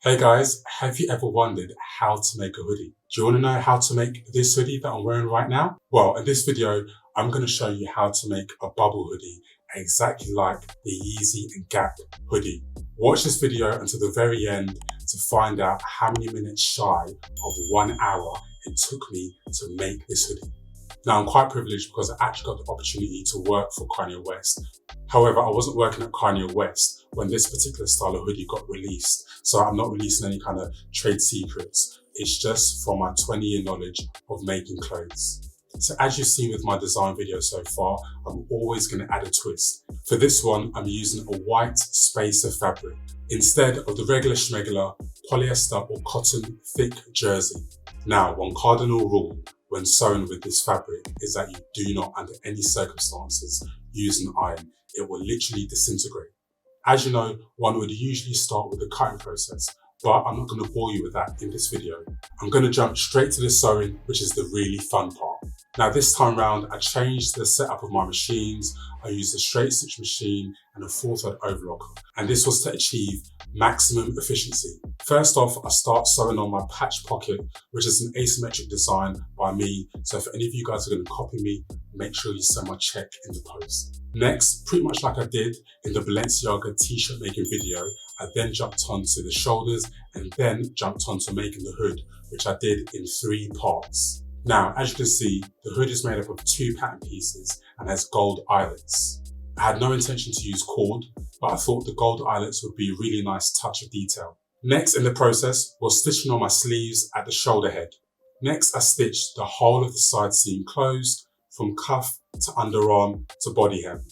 Hey guys, have you ever wondered how to make a hoodie? Do you want to know how to make this hoodie that I'm wearing right now? Well, in this video, I'm going to show you how to make a bubble hoodie exactly like the Yeezy and Gap hoodie. Watch this video until the very end to find out how many minutes shy of 1 hour it took me to make this hoodie. Now, I'm quite privileged because I actually got the opportunity to work for Kanye West. However, I wasn't working at Kanye West when this particular style of hoodie got released, so I'm not releasing any kind of trade secrets. It's just from my 20-year knowledge of making clothes. So as you've seen with my design video so far, I'm always going to add a twist. For this one, I'm using a white spacer fabric instead of the regular schmegular polyester or cotton thick jersey. Now, one cardinal rule when sewing with this fabric is that you do not, under any circumstances, use an iron. It will literally disintegrate. As you know, one would usually start with the cutting process, but I'm not going to bore you with that in this video. I'm going to jump straight to the sewing, which is the really fun part. Now this time round, I changed the setup of my machines. I used a straight stitch machine and a 4/3 overlocker, and this was to achieve maximum efficiency. First off, I start sewing on my patch pocket, which is an asymmetric design by me. So if any of you guys are going to copy me, make sure you send my check in the post. Next, pretty much like I did in the Balenciaga t-shirt making video, I then jumped onto the shoulders and then jumped onto making the hood, which I did in 3 parts. Now, as you can see, the hood is made up of 2 pattern pieces and has gold eyelets. I had no intention to use cord, but I thought the gold eyelets would be a really nice touch of detail. Next in the process was stitching on my sleeves at the shoulder head. Next, I stitched the whole of the side seam closed from cuff to underarm to body hem.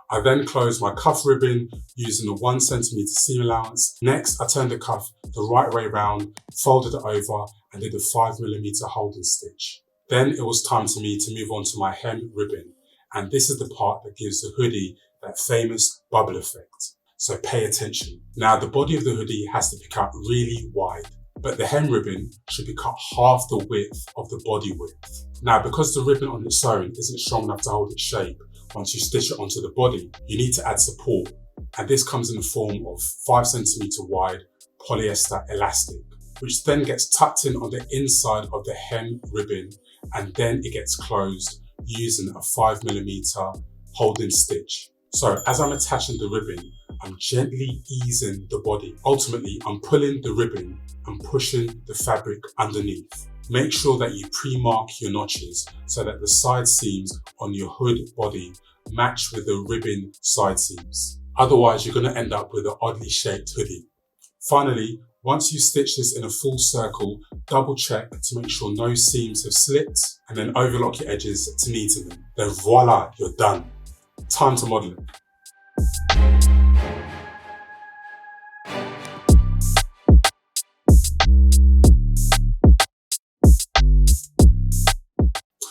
I then closed my cuff ribbon using a 1 cm seam allowance. Next, I turned the cuff the right way round, folded it over and did a 5mm holding stitch. Then it was time for me to move on to my hem ribbon. And this is the part that gives the hoodie that famous bubble effect. So pay attention. Now the body of the hoodie has to be cut really wide, but the hem ribbon should be cut half the width of the body width. Now because the ribbon on its own isn't strong enough to hold its shape, once you stitch it onto the body, you need to add support. And this comes in the form of 5 cm wide polyester elastic, which then gets tucked in on the inside of the hem ribbon, and then it gets closed using a 5mm holding stitch. So as I'm attaching the ribbon, I'm gently easing the body. Ultimately, I'm pulling the ribbon and pushing the fabric underneath. Make sure that you pre-mark your notches so that the side seams on your hood body match with the ribbon side seams. Otherwise, you're going to end up with an oddly shaped hoodie. Finally, once you stitch this in a full circle, double check to make sure no seams have slipped, and then overlock your edges to neaten them. Then voila, you're done. Time to model it.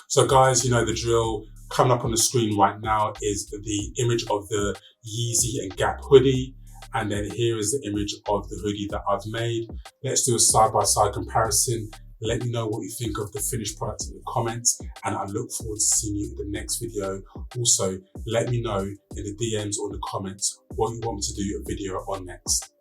So guys, you know the drill. Coming up on the screen right now is the image of the Yeezy and Gap hoodie. And then here is the image of the hoodie that I've made. Let's do a side-by-side comparison. Let me know what you think of the finished product in the comments, and I look forward to seeing you in the next video. Also, let me know in the DMs or in the comments what you want me to do a video on next.